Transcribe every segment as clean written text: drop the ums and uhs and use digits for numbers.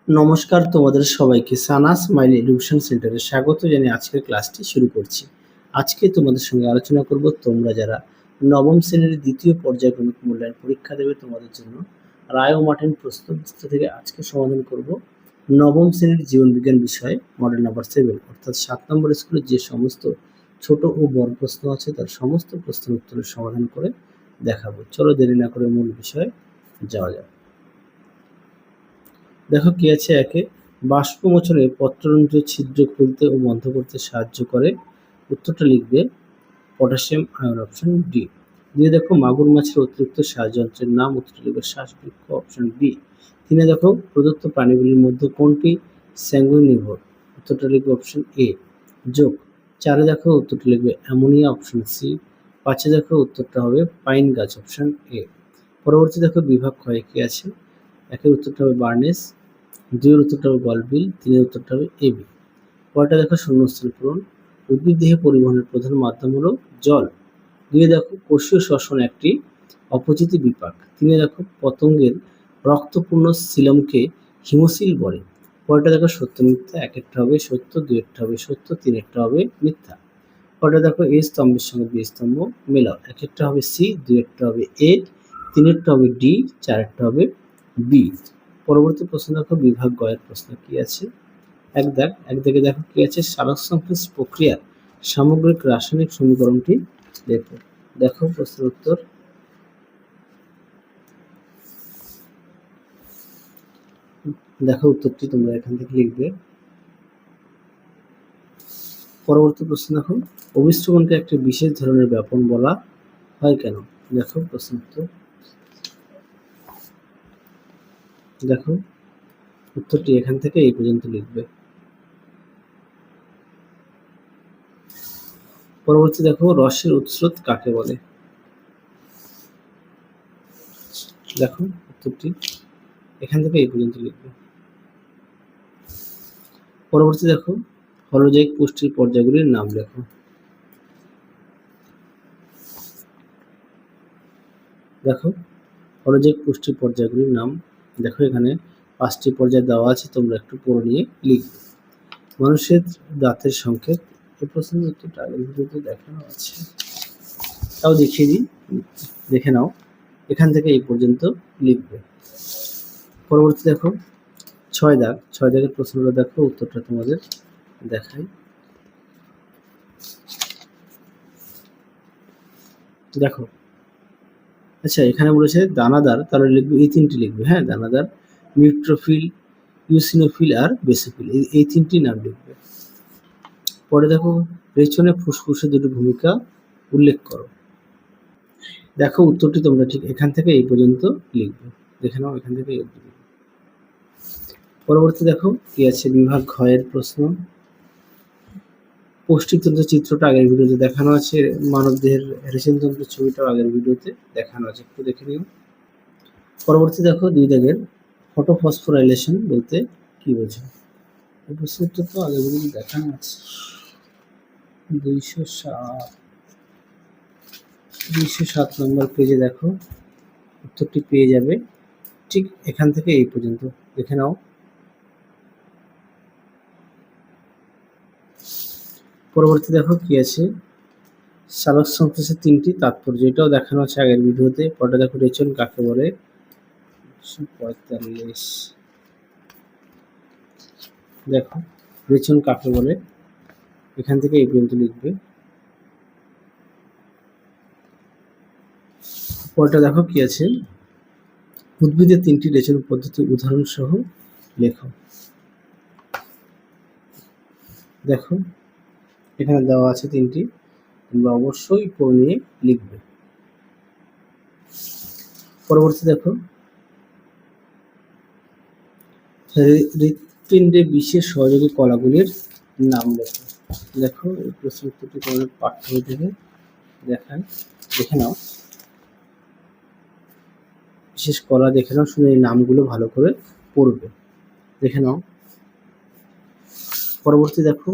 নমস্কার তোমাদের সবাইকে সানা স্মাইল এডুকেশন সেন্টারে স্বাগত জানিয়ে আজকের ক্লাসটি শুরু করছি। আজকে তোমাদের সঙ্গে আলোচনা করব তোমরা যারা নবম শ্রেণীর দ্বিতীয় পর্যায়ক্রমিক মূল্যায়ন পরীক্ষা দেবে তোমাদের জন্য রায় ও মার্টিন প্রশ্নপত্র থেকে আজকে সমাধান করব নবম শ্রেণীর জীবনবিজ্ঞান বিষয়ে মডেল নাম্বার 7 অর্থাৎ 7 নম্বর স্কুলের যে সমস্ত ছোট ও বড় প্রশ্ন আছে তার সমস্ত প্রশ্নের উত্তরের সমাধান করে দেখাবো। চলো দেরি না করে মূল বিষয়ে যাওয়া যাক। দেখো কি আছে, একে বাষ্পমোচনে পত্ররন্ধ্রের ছিদ্র খুলতে ও বন্ধ করতে সাহায্য করে। উত্তরটা লিখবে পটাশিয়াম আয়ন, অপশন ডি। দিয়ে দেখো মাগুর মাছের অতিরিক্ত শ্বাসযন্ত্রের নাম, উত্তরটা লিখবে শ্বাসবৃক্ষ, অপশন বি। তিনে দেখো প্রদত্ত প্রাণীগুলির মধ্যে কোনটি স্যাঙ্গুইন নির্ভর, উত্তরটা লিখবে অপশন এ যোগ। চারে দেখো উত্তরটা লিখবে অ্যামোনিয়া, অপশন সি। পাঁচে দেখো উত্তরটা হবে পাইন গাছ, অপশন এ। পরবর্তী দেখো বিভাগ ক্ষয়ে কি আছে, একের উত্তরটা হবে বার্নেস, দুইয়ের উত্তরটা হবে গলবিল, তিনের উত্তরটা হবে এবি। পরেরটা দেখো শূন্যস্থান পূরণ। উদ্ভিদ দেহে পরিবহনের প্রধান মাধ্যম হলো জল। দুইয়ে দেখো কোষীয় শ্বসন একটি অপচিতি বিপাক। তিনে দেখো পতঙ্গের রক্তপূর্ণ সিলমকে হিমোসিল বলে। পরেরটা দেখো সত্য মিথ্যা, একেরটা হবে সত্য, দুইয়েরটা হবে সত্য, তিনেরটা হবে মিথ্যা। পরেরটা দেখো এ স্তম্ভের সঙ্গে বি স্তম্ভ মেলাও, একেরটা হবে সি, দুইয়েরটা হবে এ, তিনেরটা হবে ডি, চারেরটা হবে বি। পরবর্তী প্রশ্ন দেখো বিভাগ গয়ের প্রশ্ন কি আছে, এক দাগে দেখো কি আছে, সালোকসংশ্লেষ প্রক্রিয়ার সামগ্রিক রাসায়নিক সমীকরণটি লেখো। দেখো প্রশ্নের উত্তর, দেখো উত্তরটি তোমরা এখান থেকে লিখবে। পরবর্তী প্রশ্ন দেখো অভিস্রবণকে একটি বিশেষ ধরনের ব্যাপন বলা হয় কেন। দেখো প্রশ্ন উত্তর, দেখো উত্তরটি এখান থেকে এই পর্যন্ত লিখবে। পরবর্তী দেখো রসের উৎস্রোত কাকে বলে। দেখো উত্তরটি এখান থেকে এই পর্যন্ত লিখবে। পরবর্তী দেখো হলোজাইক পুষ্টির পর্যায়গুলির নাম লেখো। দেখো হলোজাইক পুষ্টির পর্যায়গুলির নাম, দেখো এখানে 5টি পর্যায় দেওয়া আছে, তোমরা একটু পড়ে নিয়ে লিখবে। মানুষের দাঁতের সংকেত, এই প্রশ্নের উত্তরটা আগের ভিডিওতে দেখানো আছে, তাও দেখিয়ে দিই, দেখে নাও। এখান থেকে এই পর্যন্ত লিখবে। পরবর্তী দেখো 6 দাগের প্রশ্নটা দেখো, উত্তরটা তোমাদের দেখাই। দেখো আচ্ছা, এখানে বলেছে দানাদার, তাহলে লিখবে এই 3টি লিখবে। হ্যাঁ, দানাদার, নিউট্রোফিল, ইউসিনোফিল আর বেসোফিল, এই 3টি নাম লিখবে। পরে দেখো পেছনে ফুসফুসের দুটি ভূমিকা উল্লেখ করো। দেখো উত্তরটি তোমরা ঠিক এখান থেকে এই পর্যন্ত লিখবে, দেখে নাও এখান থেকে এই অবধি। পরবর্তী দেখো কি আছে, বিভাগ ঘয়ের প্রশ্ন। পৌষ্টিকতন্ত্র চিত্রটা আগের ভিডিওতে দেখানো আছে, মানবদেহের হ্যারিসেনতন্ত্রের ছবিটাও আগের ভিডিওতে দেখানো আছে, একটু দেখে নিও। পরবর্তী দেখো 2 দাগের ফটোফসফোরাইলেশন বলতে কি বোঝো। এই প্রশ্নটা তো আগের ভিডিওতে দেখানো আছে, 207 নম্বর পেজে দেখো উত্তরটি পেয়ে যাবে, ঠিক এখান থেকে এই পর্যন্ত দেখে নাও। পরবর্তী দেখো কি আছে, সালোক সংশ্লেষের 3টি তাৎপর্য, এটাও দেখানো আছে আগের ভিডিওতে। পরে দেখো রেচন কাকে বলে, 45 দেখো রেচন কাকে বলে, এখান থেকে এই পর্যন্ত লিখবে। পরটা দেখো কি আছে, উদ্ভিদের 3টি রেচন পদ্ধতি উদাহরণ সহ লেখো। দেখো এখানে দেওয়া আছে 3টি, তোমরা অবশ্যই পড়ে নিয়ে লিখবে। পরবর্তী দেখো হৃৎপিণ্ডে বিশেষ সহযোগী কলাগুলির নাম লেখো। দেখো এই প্রশ্ন উত্তরটি তোমাদের পাঠ্য বই থেকে দেখায়, দেখে নাও। বিশেষ কলা দেখে নাও, শুনে এই নামগুলো ভালো করে পড়বে, দেখে নাও। পরবর্তী দেখো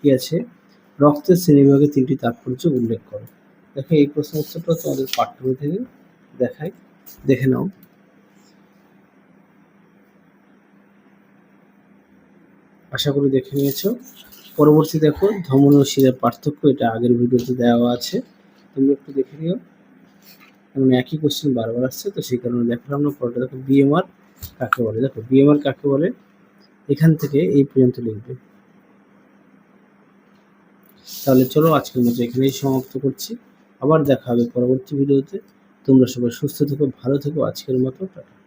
কি আছে, রক্তের শ্রেণীবিভাগে 3টি তাৎপর্য উল্লেখ করো। দেখো এই প্রশ্ন উত্তরটা তোমাদের পাঠ্য বই থেকে দেখায়, দেখে নাও। আশা করি দেখে নিয়েছো। পরবর্তী দেখো ধমনী ও শিরার পার্থক্য, এটা আগের ভিডিওতে দেওয়া আছে, তোমরা একটু দেখে নিও। কারণ একই কোশ্চেন বারবার আসছে, তো সেই কারণে দেখলাম না। পরটা দেখো বিএমআর কাকে বলে। দেখো বিএমআর কাকে বলে, এখান থেকে এই পর্যন্ত লিখবে। তাহলে চলো আজকের মতো এখানেই সমাপ্ত করছি। আবার দেখা হবে পরবর্তী ভিডিওতে। তোমরা সবাই সুস্থ থেকো, ভালো থেকো। আজকের মতো টাটা।